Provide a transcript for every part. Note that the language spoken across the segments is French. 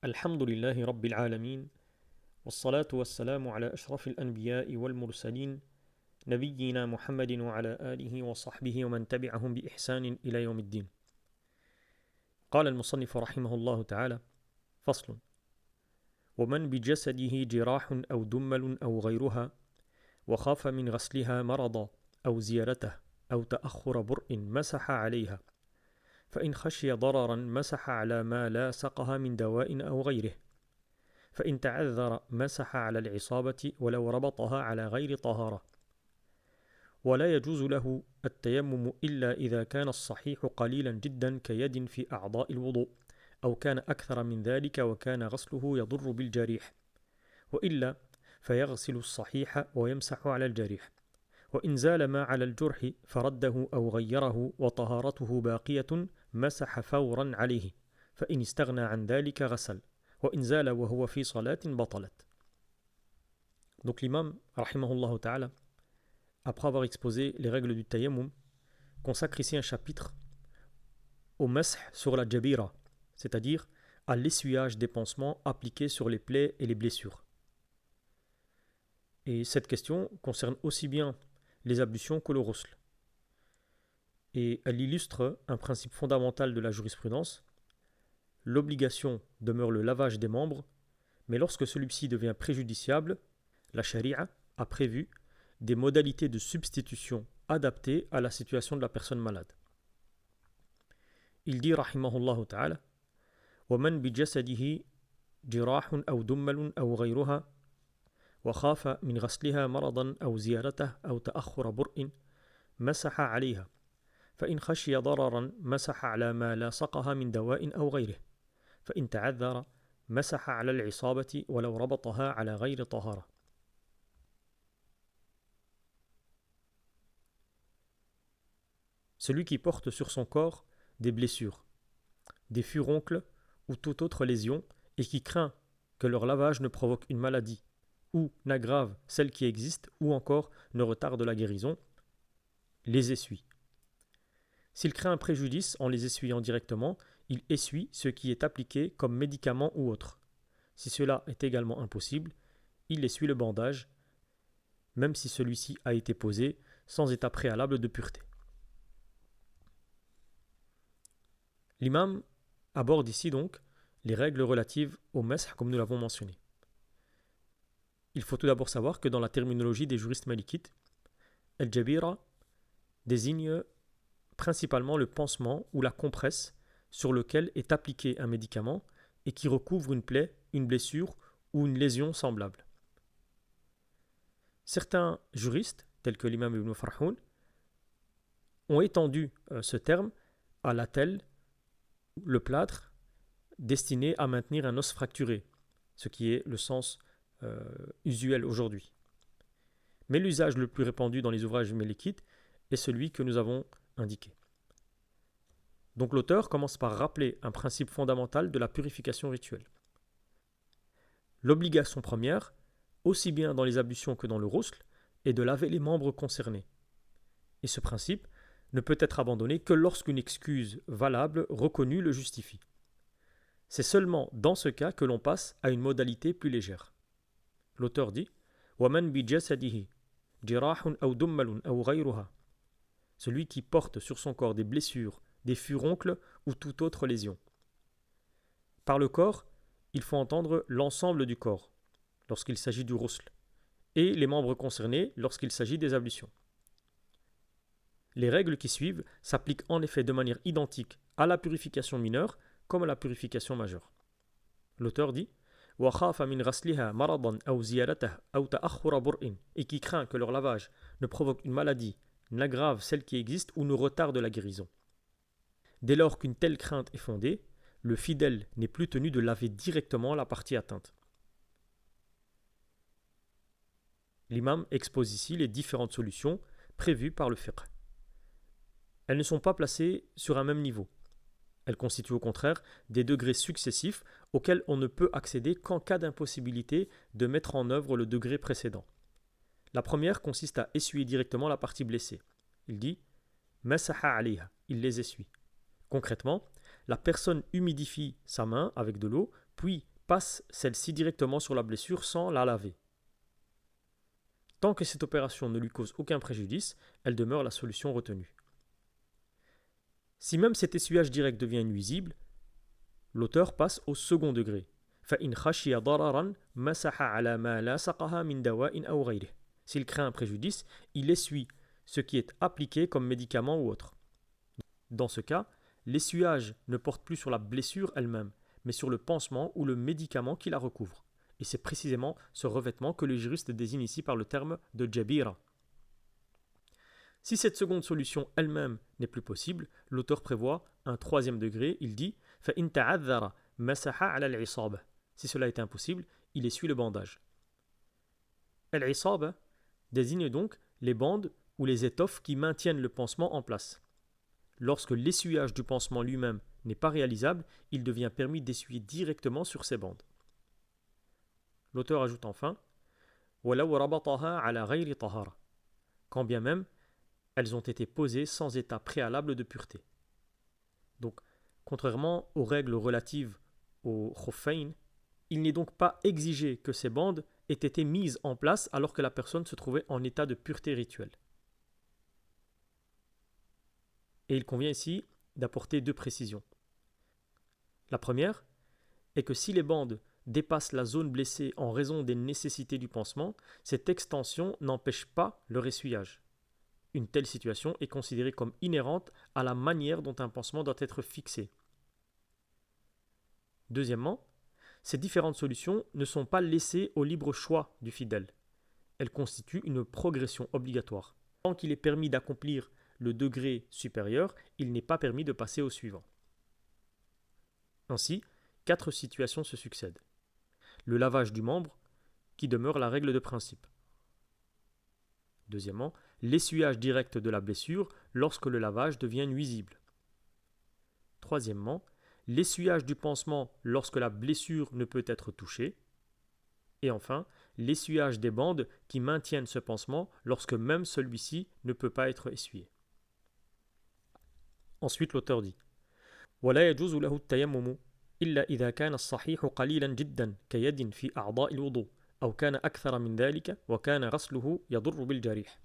الحمد لله رب العالمين والصلاة والسلام على أشرف الأنبياء والمرسلين نبينا محمد وعلى آله وصحبه ومن تبعهم بإحسان إلى يوم الدين. قال المصنف رحمه الله تعالى: فصل: ومن بجسده جراح أو دمل أو غيرها وخاف من غسلها مرضا أو زيارته أو تأخر برء مسح عليها، فإن خشي ضررا مسح على ما لاصقها من دواء أو غيره، فإن تعذر مسح على العصابة ولو ربطها على غير طهارة. ولا يجوز له التيمم إلا إذا كان الصحيح قليلا جدا كيد في أعضاء الوضوء، أو كان أكثر من ذلك وكان غسله يضر بالجريح، وإلا فيغسل الصحيح ويمسح على الجريح، وإن زال ما على الجرح فرده أو غيره وطهارته باقية مسح فورا عليه، فإن استغنى عن ذلك غسل، وإن زال وهو في صلاة بطلت. Donc l'imam, rahimahullah ta'ala, après avoir exposé les règles du tayammum, consacre ici un chapitre au mash sur la jabira, c'est-à-dire à l'essuyage des pansements appliqués sur les plaies et les blessures. Et cette question concerne aussi bien les ablutions que le ghusl. Et elle illustre un principe fondamental de la jurisprudence. L'obligation demeure le lavage des membres, mais lorsque celui-ci devient préjudiciable, la charia a prévu des modalités de substitution adaptées à la situation de la personne malade. Il dit rahimahullah ta'ala: وَمَنْ بِجَسَدِهِ جِرَاحٌ أَوْ دُمَّلٌ أَوْ غَيْرُهَا وخاف من غسلها مرضا أو زيارته أو تأخر برء مسح عليها، فإن خشي ضررا مسح على ما لاصقها من دواء أو غيره، فإن تعذر مسح على العصابة ولو ربطها على غير طهارة. Celui qui porte sur son corps des blessures, des furoncles ou toute autre lésion et qui craint que leur lavage ne provoque une maladie ou n'aggrave celle qui existe, ou encore ne retarde la guérison, les essuie. S'il craint un préjudice en les essuyant directement, il essuie ce qui est appliqué comme médicament ou autre. Si cela est également impossible, il essuie le bandage, même si celui-ci a été posé sans état préalable de pureté. L'imam aborde ici donc les règles relatives au mash comme nous l'avons mentionné. Il faut tout d'abord savoir que dans la terminologie des juristes malikites, al-jabira désigne principalement le pansement ou la compresse sur lequel est appliqué un médicament et qui recouvre une plaie, une blessure ou une lésion semblable. Certains juristes, tels que l'imam Ibn Farhoun, ont étendu ce terme à l'attelle, le plâtre, destiné à maintenir un os fracturé, ce qui est le sens usuel aujourd'hui. Mais l'usage le plus répandu dans les ouvrages malikites est celui que nous avons indiqué. Donc l'auteur commence par rappeler un principe fondamental de la purification rituelle. L'obligation première, aussi bien dans les ablutions que dans le ghusl, est de laver les membres concernés. Et ce principe ne peut être abandonné que lorsqu'une excuse valable reconnue le justifie. C'est seulement dans ce cas que l'on passe à une modalité plus légère. L'auteur dit: وَمَنْ بِجَسَدِهِ جِرَاحٌ أَوْ دُمَّلٌ أَوْ غَيْرُهَا. Celui qui porte sur son corps des blessures, des furoncles ou toute autre lésion. Par le corps, il faut entendre l'ensemble du corps, lorsqu'il s'agit du ghusl, et les membres concernés lorsqu'il s'agit des ablutions. Les règles qui suivent s'appliquent en effet de manière identique à la purification mineure comme à la purification majeure. L'auteur dit: et qui craint que leur lavage ne provoque une maladie, n'aggrave celle qui existe ou ne retarde la guérison. Dès lors qu'une telle crainte est fondée, le fidèle n'est plus tenu de laver directement la partie atteinte. L'imam expose ici les différentes solutions prévues par le fiqh. Elles ne sont pas placées sur un même niveau. Elles constituent au contraire des degrés successifs auxquels on ne peut accéder qu'en cas d'impossibilité de mettre en œuvre le degré précédent. La première consiste à essuyer directement la partie blessée. Il dit masaha alayha, il les essuie. Concrètement, la personne humidifie sa main avec de l'eau, puis passe celle-ci directement sur la blessure sans la laver. Tant que cette opération ne lui cause aucun préjudice, elle demeure la solution retenue. Si même cet essuyage direct devient nuisible, l'auteur passe au second degré. فَإِنْ خَشِيَ ضَرَرًا مَسَحَ عَلَى مَا لَاصَقَهَا مِنْ دَوَاءٍ أَوْ غَيْرِهِ. S'il craint un préjudice, il essuie ce qui est appliqué comme médicament ou autre. Dans ce cas, l'essuyage ne porte plus sur la blessure elle-même, mais sur le pansement ou le médicament qui la recouvre. Et c'est précisément ce revêtement que les juristes désignent ici par le terme de jabira. Si cette seconde solution elle-même n'est plus possible, l'auteur prévoit un troisième degré, il dit فَإِنْ تَعَذَّرَ مَسَحَ عَلَى الْعِصَابَةِ. Si cela est impossible, il essuie le bandage. Al-isaba désigne donc les bandes ou les étoffes qui maintiennent le pansement en place. Lorsque l'essuyage du pansement lui-même n'est pas réalisable, il devient permis d'essuyer directement sur ces bandes. L'auteur ajoute enfin وَلَوْ رَبَطَهَا عَلَى غَيْرِ طَهَارَةٍ. Quand bien même elles ont été posées sans état préalable de pureté. Donc, contrairement aux règles relatives au khuffayn, il n'est donc pas exigé que ces bandes aient été mises en place alors que la personne se trouvait en état de pureté rituelle. Et il convient ici d'apporter deux précisions. La première est que si les bandes dépassent la zone blessée en raison des nécessités du pansement, cette extension n'empêche pas leur essuyage. Une telle situation est considérée comme inhérente à la manière dont un pansement doit être fixé. Deuxièmement, ces différentes solutions ne sont pas laissées au libre choix du fidèle. Elles constituent une progression obligatoire. Tant qu'il est permis d'accomplir le degré supérieur, il n'est pas permis de passer au suivant. Ainsi, 4 situations se succèdent. Le lavage du membre, qui demeure la règle de principe. Deuxièmement, l'essuyage direct de la blessure lorsque le lavage devient nuisible. Troisièmement, l'essuyage du pansement lorsque la blessure ne peut être touchée. Et enfin, l'essuyage des bandes qui maintiennent ce pansement lorsque même celui-ci ne peut pas être essuyé. Ensuite, l'auteur dit ولا يجوز له التيمم إلا إذا كان الصحيح قليلا جدا كيد في أعضاء الوضوء أو كان أكثر من ذلك وكان غسله يضر بالجريح.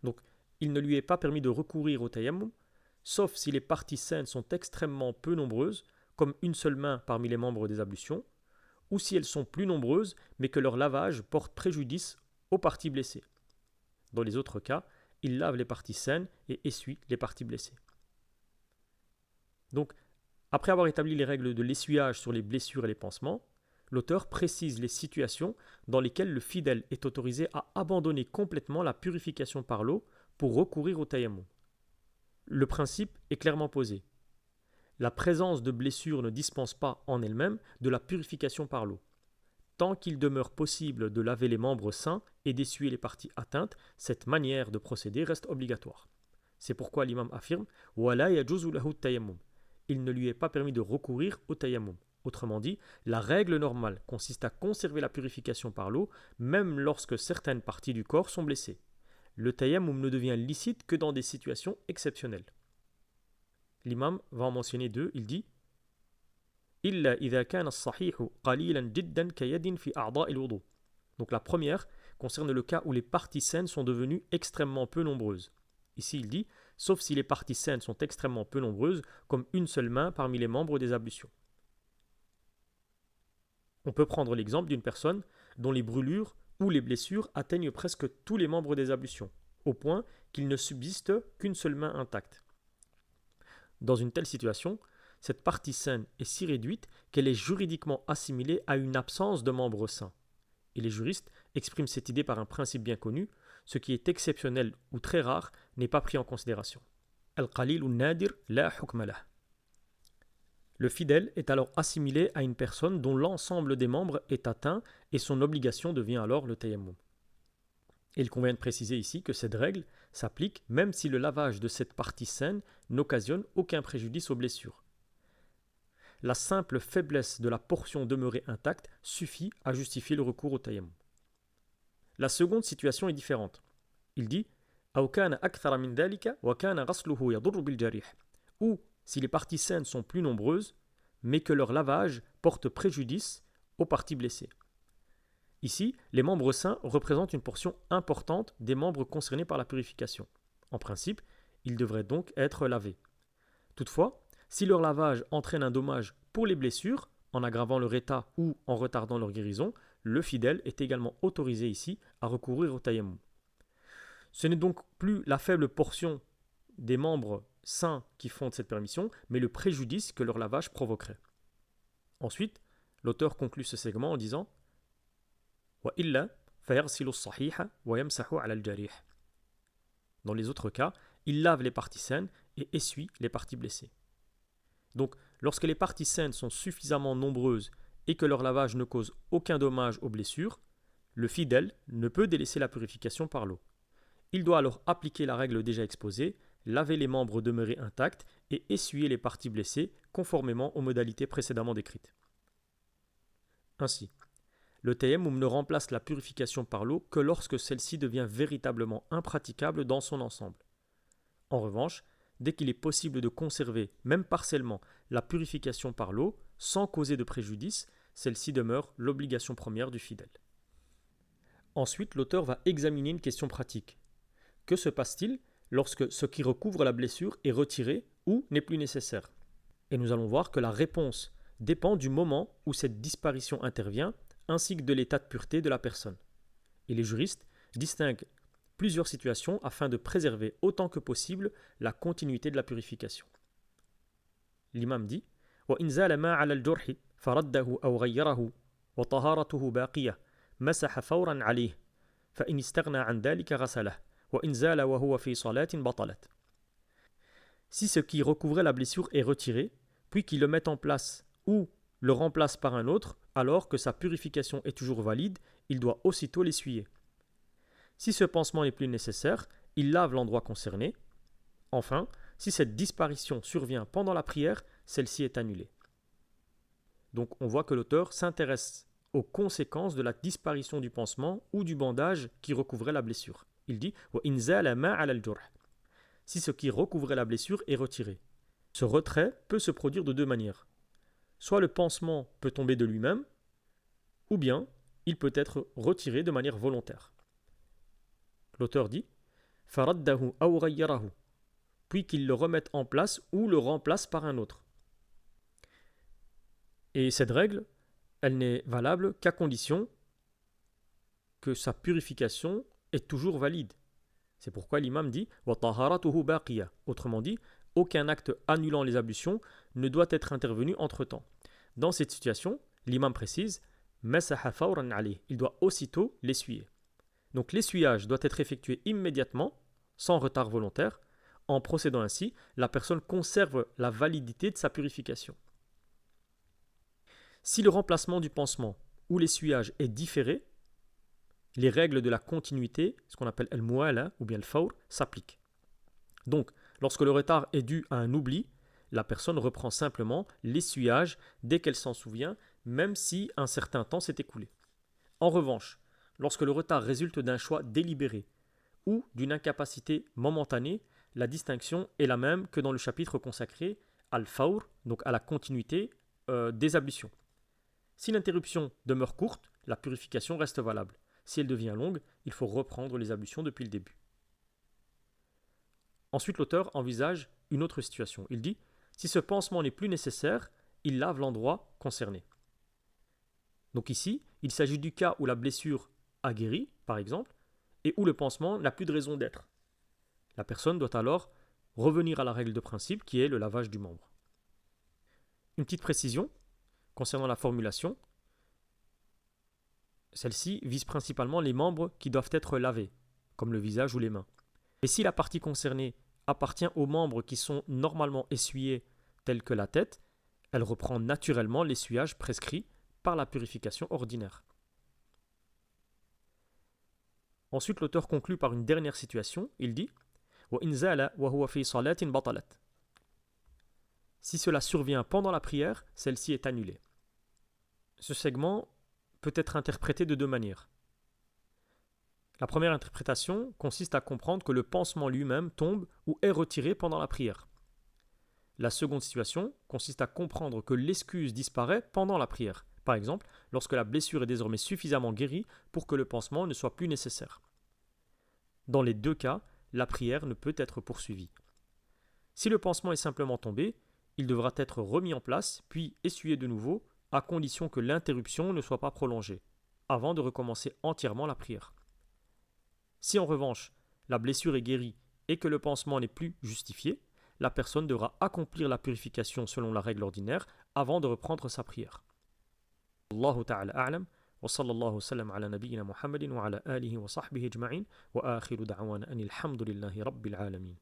Donc, il ne lui est pas permis de recourir au tayammum, sauf si les parties saines sont extrêmement peu nombreuses, comme une seule main parmi les membres des ablutions, ou si elles sont plus nombreuses, mais que leur lavage porte préjudice aux parties blessées. Dans les autres cas, il lave les parties saines et essuie les parties blessées. Donc, après avoir établi les règles de l'essuyage sur les blessures et les pansements, l'auteur précise les situations dans lesquelles le fidèle est autorisé à abandonner complètement la purification par l'eau pour recourir au tayammum. Le principe est clairement posé. La présence de blessures ne dispense pas en elle-même de la purification par l'eau. Tant qu'il demeure possible de laver les membres sains et d'essuyer les parties atteintes, cette manière de procéder reste obligatoire. C'est pourquoi l'imam affirme « Wala yajuzu lahu tayammum ». Il ne lui est pas permis de recourir au tayammum. Autrement dit, la règle normale consiste à conserver la purification par l'eau, même lorsque certaines parties du corps sont blessées. Le tayammum ne devient licite que dans des situations exceptionnelles. L'imam va en mentionner deux, il dit إِلَّا إِذَا كَانَ الصَّحِيحُ قَلِيلًا جِدًّا كَيَدٍ فِي أَعْضَاءِ الْوُضُوءِ. Donc la première concerne le cas où les parties saines sont devenues extrêmement peu nombreuses. Ici il dit, sauf si les parties saines sont extrêmement peu nombreuses, comme une seule main parmi les membres des ablutions. On peut prendre l'exemple d'une personne dont les brûlures ou les blessures atteignent presque tous les membres des ablutions, au point qu'il ne subsiste qu'une seule main intacte. Dans une telle situation, cette partie saine est si réduite qu'elle est juridiquement assimilée à une absence de membre sain. Et les juristes expriment cette idée par un principe bien connu, ce qui est exceptionnel ou très rare n'est pas pris en considération. Al-qalil ou nadir la hukma lah. Le fidèle est alors assimilé à une personne dont l'ensemble des membres est atteint et son obligation devient alors le tayammum. Et il convient de préciser ici que cette règle s'applique même si le lavage de cette partie saine n'occasionne aucun préjudice aux blessures. La simple faiblesse de la portion demeurée intacte suffit à justifier le recours au tayammum. La seconde situation est différente. Il dit ou si les parties saines sont plus nombreuses, mais que leur lavage porte préjudice aux parties blessées. Ici, les membres sains représentent une portion importante des membres concernés par la purification. En principe, ils devraient donc être lavés. Toutefois, si leur lavage entraîne un dommage pour les blessures, en aggravant leur état ou en retardant leur guérison, le fidèle est également autorisé ici à recourir au tayammum. Ce n'est donc plus la faible portion des membres sains qui fondent cette permission, mais le préjudice que leur lavage provoquerait. Ensuite, l'auteur conclut ce segment en disant وَإِلَّا فَيَغْسِلُ الصَّحِيحَ وَيَمْسَحُ عَلَى الْجَرِيحِ. Dans les autres cas, il lave les parties saines et essuie les parties blessées. Donc, lorsque les parties saines sont suffisamment nombreuses et que leur lavage ne cause aucun dommage aux blessures, le fidèle ne peut délaisser la purification par l'eau. Il doit alors appliquer la règle déjà exposée, laver les membres demeurés intacts et essuyer les parties blessées conformément aux modalités précédemment décrites. Ainsi, le tayammum ne remplace la purification par l'eau que lorsque celle-ci devient véritablement impraticable dans son ensemble. En revanche, dès qu'il est possible de conserver, même partiellement, la purification par l'eau, sans causer de préjudice, celle-ci demeure l'obligation première du fidèle. Ensuite, l'auteur va examiner une question pratique. Que se passe-t-il lorsque ce qui recouvre la blessure est retiré ou n'est plus nécessaire? Et nous allons voir que la réponse dépend du moment où cette disparition intervient, ainsi que de l'état de pureté de la personne. Et les juristes distinguent plusieurs situations afin de préserver autant que possible la continuité de la purification. L'imam dit وَإِنْ زَالَ مَا عَلَى الْجُرْحِ فَرَدَّهُ أَوْ غَيَّرَهُ وَطَهَارَتُهُ بَاقِيَةٌ مسح فورا عليه فإن استغنى عن ذلك غسله وإن زال وهو في صلاة بطلت. Si ce qui recouvrait la blessure est retiré, puis qu'il le mette en place ou le remplace par un autre, alors que sa purification est toujours valide, il doit aussitôt l'essuyer. Si ce pansement n'est plus nécessaire, il lave l'endroit concerné. Enfin, si cette disparition survient pendant la prière, celle-ci est annulée. Donc on voit que l'auteur s'intéresse aux conséquences de la disparition du pansement ou du bandage qui recouvrait la blessure. Il dit وَإِنْ زَالَ مَا عَلَى الْجُرْحِ. Si ce qui recouvrait la blessure est retiré. Ce retrait peut se produire de deux manières. Soit le pansement peut tomber de lui-même, ou bien il peut être retiré de manière volontaire. L'auteur dit فَرَدَّهُ أَوْ غَيَّرَهُ, puis qu'il le remette en place ou le remplace par un autre. Et cette règle, elle n'est valable qu'à condition que sa purification est toujours valide. C'est pourquoi l'imam dit وَطَهَارَتُهُ بَاقِيَةٌ. Autrement dit, aucun acte annulant les ablutions ne doit être intervenu entre-temps. Dans cette situation, l'imam précise مَسَحَ فَوْرًا عَلَيْهِ. Il doit aussitôt l'essuyer. Donc l'essuyage doit être effectué immédiatement, sans retard volontaire. En procédant ainsi, la personne conserve la validité de sa purification. Si le remplacement du pansement ou l'essuyage est différé, les règles de la continuité, ce qu'on appelle al-mu'ala ou bien al-fawr, s'appliquent. Donc, lorsque le retard est dû à un oubli, la personne reprend simplement l'essuyage dès qu'elle s'en souvient, même si un certain temps s'est écoulé. En revanche, lorsque le retard résulte d'un choix délibéré ou d'une incapacité momentanée, la distinction est la même que dans le chapitre consacré al-fawr, donc à la continuité des ablutions. Si l'interruption demeure courte, la purification reste valable. Si elle devient longue, il faut reprendre les ablutions depuis le début. Ensuite, l'auteur envisage une autre situation. Il dit « Si ce pansement n'est plus nécessaire, il lave l'endroit concerné. » Donc ici, il s'agit du cas où la blessure a guéri, par exemple, et où le pansement n'a plus de raison d'être. La personne doit alors revenir à la règle de principe qui est le lavage du membre. Une petite précision concernant la formulation. Celle-ci vise principalement les membres qui doivent être lavés, comme le visage ou les mains. Et si la partie concernée appartient aux membres qui sont normalement essuyés, tels que la tête, elle reprend naturellement l'essuyage prescrit par la purification ordinaire. Ensuite, l'auteur conclut par une dernière situation. Il dit وَإِنْ زَالَ وَهُوَ فِي صَلَاةٍ بَطَلَتْ. Si cela survient pendant la prière, celle-ci est annulée. Ce segment peut être interprété de deux manières. La première interprétation consiste à comprendre que le pansement lui-même tombe ou est retiré pendant la prière. La seconde situation consiste à comprendre que l'excuse disparaît pendant la prière. Par exemple, lorsque la blessure est désormais suffisamment guérie pour que le pansement ne soit plus nécessaire. Dans les deux cas, la prière ne peut être poursuivie. Si le pansement est simplement tombé, il devra être remis en place, puis essuyé de nouveau, à condition que l'interruption ne soit pas prolongée, avant de recommencer entièrement la prière. Si en revanche, la blessure est guérie et que le pansement n'est plus justifié, la personne devra accomplir la purification selon la règle ordinaire avant de reprendre sa prière. Allahu ta'ala a'lam, wa sallallahu sallam ala nabiyyina Muhammadin wa ala alihi wa sahbihi ajma'in, wa akhiru da'wana anil hamdulillahi rabbil alamin.